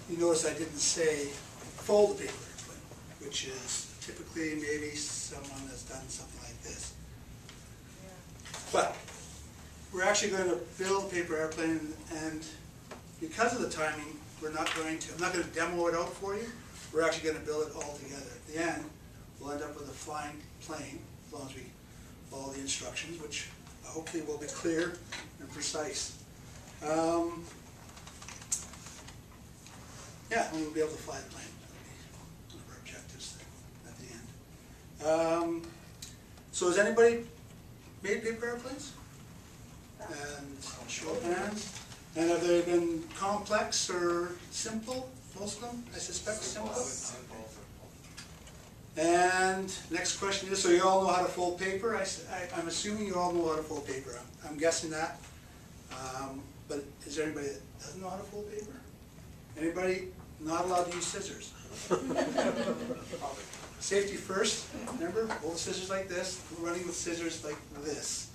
you notice I didn't say fold the paper airplane, which is typically maybe someone has done something like this. But we're actually going to build a paper airplane, and because of the timing, I'm not going to demo it out for you. We're actually going to build it all together. At the end, we'll end up with a flying plane, as long as we follow the instructions, which hopefully will be clear and precise. Yeah, and we'll be able to fly the plane. That'll be one of our objectives at the end. So has anybody made paper airplanes? And show of hands. And have they been complex or simple? Most of them, I suspect, simple. And next question is, so you all know how to fold paper? I'm assuming you all know how to fold paper. I'm guessing that. But is there anybody that doesn't know how to fold paper? Anybody not allowed to use scissors? Safety first. Remember, hold the scissors like this. We're running with scissors like this.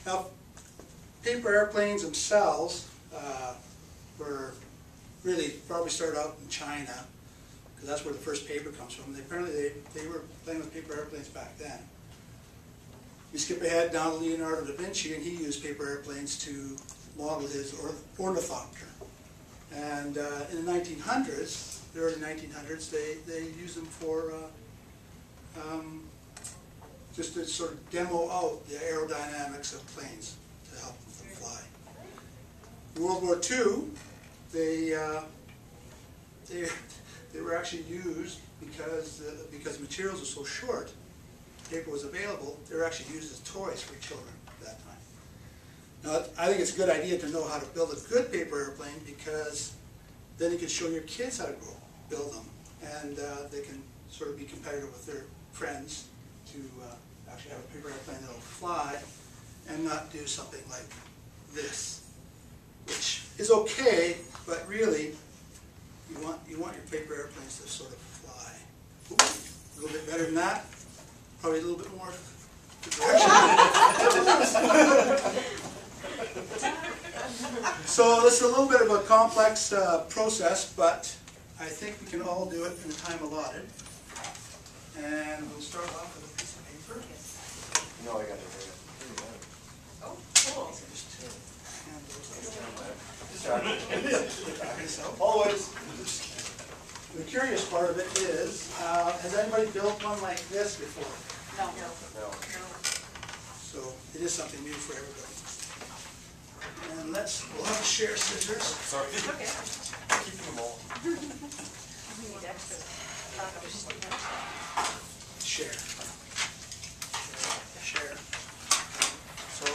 Now, paper airplanes themselves were really probably started out in China, because that's where the first paper comes from. Apparently they were playing with paper airplanes back then. We skip ahead down to Leonardo da Vinci, and he used paper airplanes to model his ornithopter. And in the 1900s, the early 1900s, they used them for just to sort of demo out the aerodynamics of planes to help them fly. In World War II, they were actually used because materials were so short, paper was available, they were actually used as toys for children at that time. Now, I think it's a good idea to know how to build a good paper airplane, because then you can show your kids how to build them, and they can sort of be competitive with their friends to actually have a paper airplane that will fly and not do something like this, which is okay, but really you want your paper airplanes to sort of fly. Oops, a little bit better than that, probably a little bit more direction. So this is a little bit of a complex process, but I think we can all do it in the time allotted. And we'll start off with a piece of paper. No, I got it. Oh, cool. Always. The curious part of it is, has anybody built one like this before? No. So it is something new for everybody. And we'll have to share scissors. Sorry. Okay. Keeping them all. We need extra. Share. So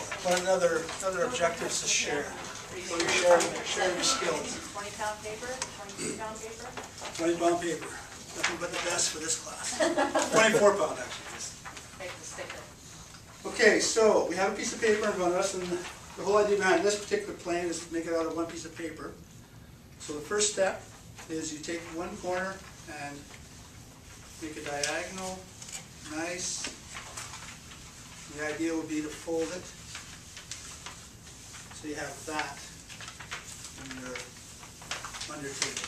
another objective is to share. So you're sharing your skills. 20-pound paper? 22-pound paper? 20-pound paper. Nothing but the best for this class. 24-pound actually. Make the sticker. Okay, so we have a piece of paper in front of us, and the whole idea behind this particular plane is to make it out of one piece of paper. So the first step is you take one corner and make a diagonal, nice. The idea would be to fold it so you have that on your table.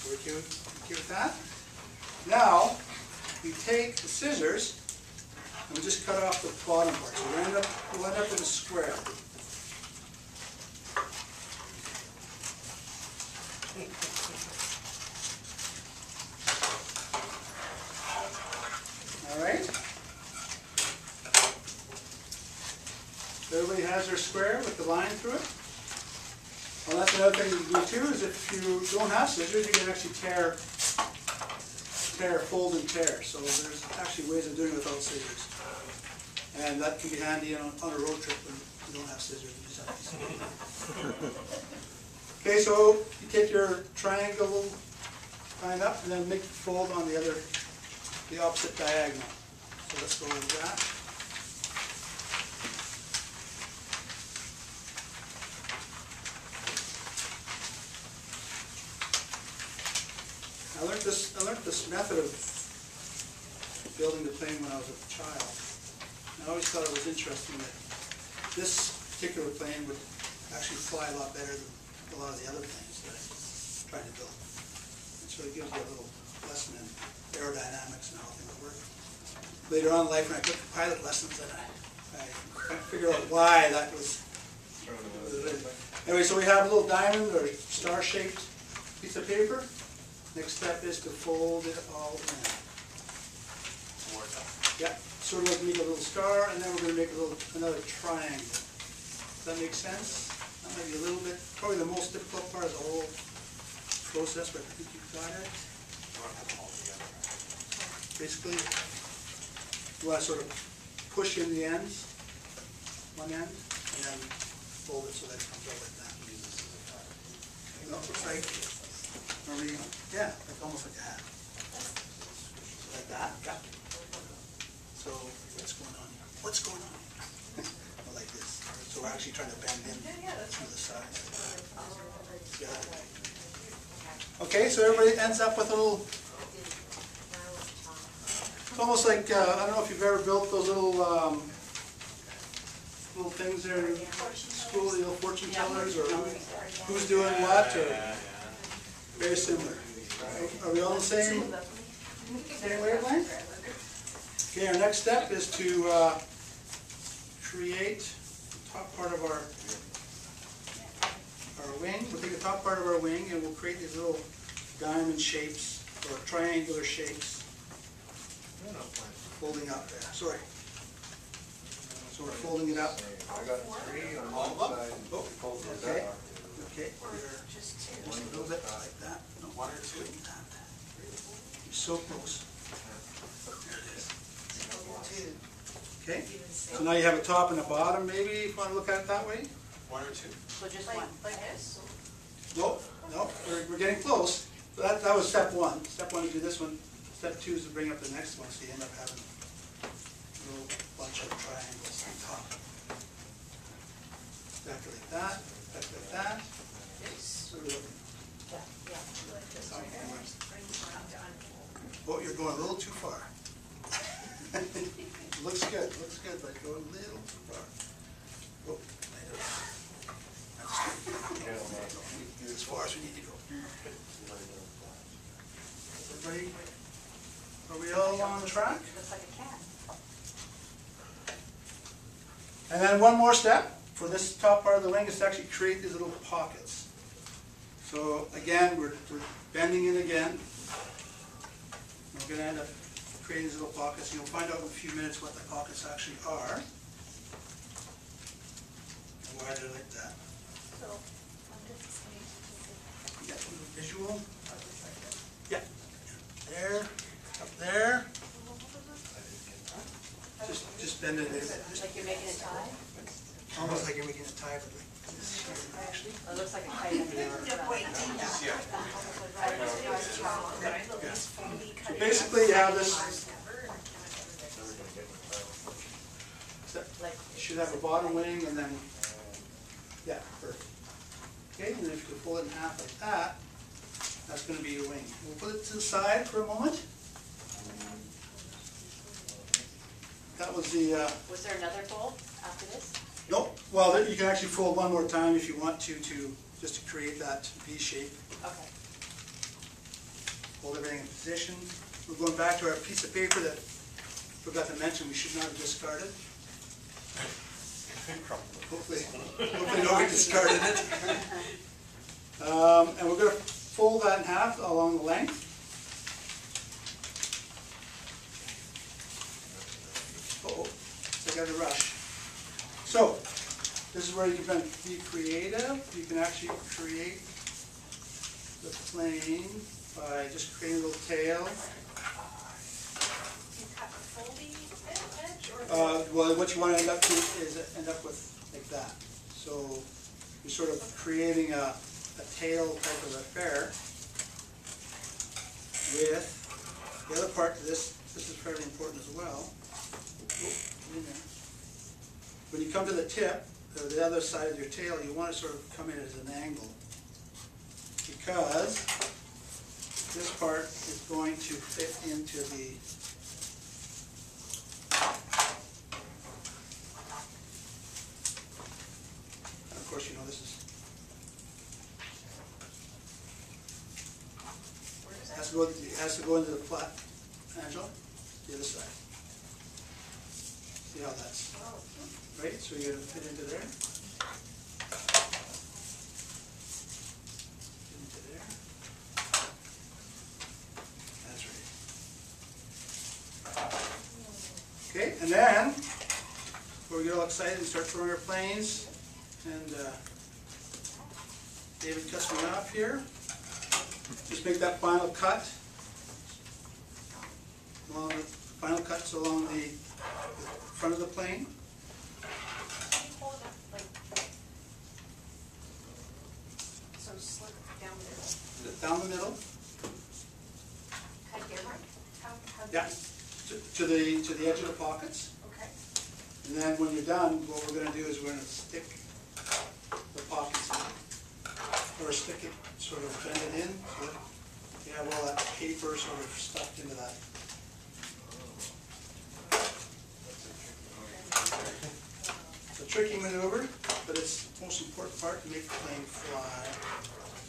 We're okay with that? Now, we take the scissors and we just cut off the bottom part. So we'll end up with a square. All right. Everybody has their square with the line through it. Well, that's another thing you can do too, is if you don't have scissors, you can actually fold and tear. So there's actually ways of doing it without scissors. And that can be handy on a road trip when you don't have scissors. You just have these. Okay, so you take your triangle, line up, and then make the fold on the opposite diagonal. So let's go with that. I learned this method of building the plane when I was a child. I always thought it was interesting that this particular plane would actually fly a lot better than a lot of the other planes that I'm trying to build. And so it gives you a little lesson in aerodynamics and how things work. Later on in life, when I took the pilot lessons, then I figured out why that was. Anyway, so we have a little diamond or star-shaped piece of paper. Next step is to fold it all in. Yeah, sort of like make a little star, and then we're going to make another triangle. Does that make sense? That might be a little bit, probably the most difficult part of the whole process, but I think you've got it. Basically, you want to sort of push in the ends, one end, and then fold it so that it comes out like that. You know, it's like, yeah, like almost like a hat. Like that, yeah. So what's going on here? What's going on here? Like this. So we're actually trying to bend in through the sides. Yeah. Okay, so everybody ends up with a little. It's almost like I don't know if you've ever built those little little things there in school, the little fortune tellers, or who's doing what, or very similar. Are we all the same wavelength? Okay, our next step is to create the top part of our wing. We'll take the top part of our wing and we'll create these little diamond shapes or triangular shapes. Folding up there. Sorry. So we're folding it up. I got 3 on one side. Oh, okay. Okay. Just a little bit like that. No, 1 or 2. Like that. You're so close. There it is. Okay. So now you have a top and a bottom, maybe, if you want to look at it that way. 1 or 2. So just one, like this? No, no, we're getting close. So that was step 1. Step 1 is do this one. Step 2 is to bring up the next one, so you end up having a little bunch of triangles on top. Exactly like that, exactly like that. Sort of. Oh, you're going a little too far. Looks good, but going a little too far. Oh, later. That's as far as we need to go. Everybody, are we all on track? Looks like a cat. And then one more step for this top part of the wing is to actually create these little pockets. So again, we're bending in again. We're going to end up creating these little pockets. You'll find out in a few minutes what the pockets actually are and why they're like that. So, You got a little visual? Yeah. There, up there. Just bend it in. like you're making a tie? Almost like you're making a tie, but like this here, actually. It looks like a kite. So basically, you have this. You should have a bottom wing, and then, yeah, perfect. Okay, and then if you pull it in half like that, that's going to be your wing. We'll put it to the side for a moment. That was the. Was there another fold after this? No, well, you can actually fold one more time if you want to just to create that V shape. Okay. Hold everything in position. We're going back to our piece of paper that I forgot to mention we should not have discarded. Hopefully nobody discarded it. And we're going to fold that in half along the length. Uh-oh, so I got to rush. So, this is where you can be creative. You can actually create the plane by just creating a little tail. Well, what you want to end up to is end up with like that. So you're sort of creating a tail type of affair with the other part to this. This is fairly important as well. Oh, in there. When you come to the tip, or the other side of your tail, you want to sort of come in at an angle because this part is going to fit into the has to go into the flat, Angela, the other side. See how that's, right? So you're gonna fit into there. Fit into there. That's right. Okay, and then, before we get all excited and start throwing our planes, and David cuts me off here, just make that final cut. Along the final cuts along the front of the plane. Hold it up, like, so slip down there. Down the middle. Cut here, Mark? How Yeah. To the edge of the pockets. Okay. And then when you're done, what we're going to do is we're going to stick the pockets in. Or stick it, sort of bend it in, so that you have all that paper sort of stuffed into that. It's a tricky maneuver, but it's the most important part to make the plane fly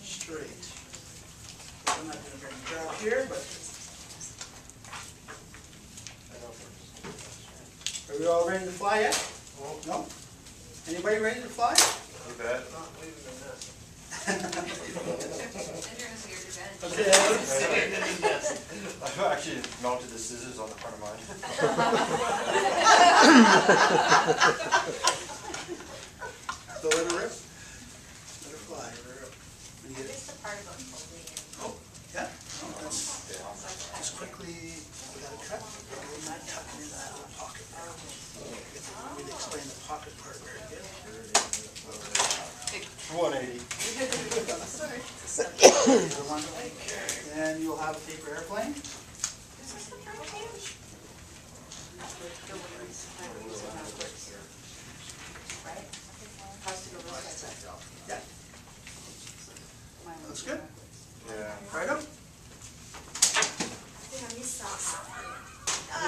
straight. I'm not doing a very good job here, but are we all ready to fly yet? No? Anybody ready to fly? You bet. Not leaving the nest. Okay. I've actually mounted the scissors on the front of mine. So let her rip. Let her fly. When you get it. It's the part about folding in. Oh, yeah. Oh, that's just quickly. We got a cut. We're not tucking into that little pocket there. Really explain the pocket part very good. 180. And you'll have a paper airplane. Yeah. Looks good. Yeah. Right up. This is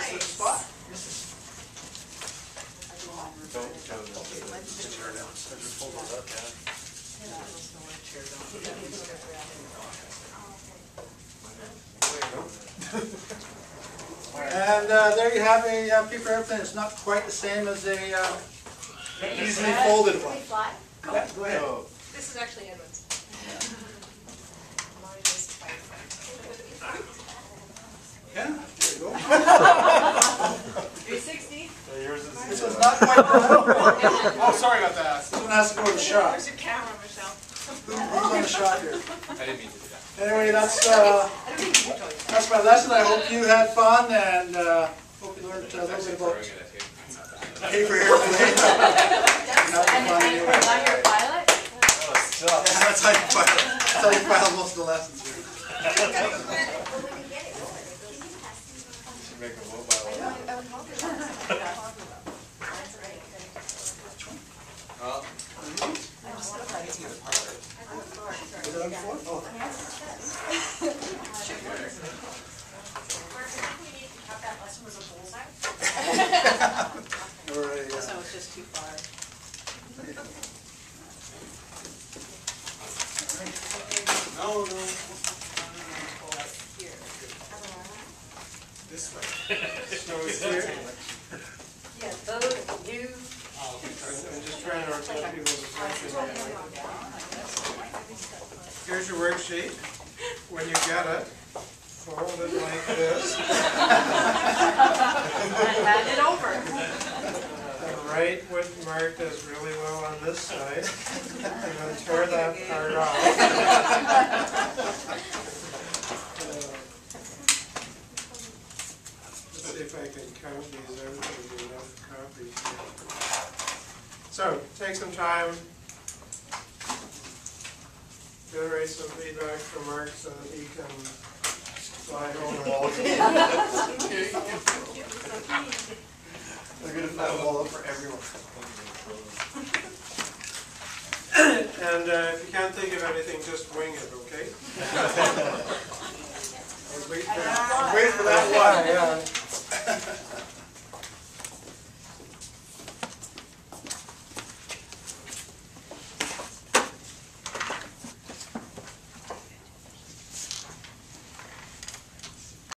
the spot. Don't tell them. Just hold it up, yeah. And there you have a paper airplane. It's not quite the same as a easily folded Can one. we fly? Yeah, go ahead. Oh. This is actually Edwin's. Mine is Firefly. Yeah, there you go. 360. Yours is This one's not quite done. Oh, sorry about that. This one has to go to the shop. Where's your camera, Michelle? Who's on the shop here? I didn't mean to do that. Anyway, that's my lesson. I hope you had fun and hope you learned a little bit about Throwing it at you. It's not bad. paper airplane. And now you're a pilot? Stop. Yeah, that's how you file. That's how you file most of the lessons here. Should make a mobile. Well, Is it on the floor? Oh. We need to have that lesson was a bullseye. Or a, So it's just too far. no, no. Here. This way. so it's here. Yeah, those, you. I'm just trying to articulate people's attention. Here's your worksheet. When you get it, fold it like this. And hand it over. The right width mark does really well on this side. And then tear that part off. Let's see if I can count these out. There's enough copies here. So, take some time. Generate some feedback from Mark so that he can fly home. They're going to file a wall up for everyone. And if you can't think of anything, just wing it, okay? Wait for that one, yeah.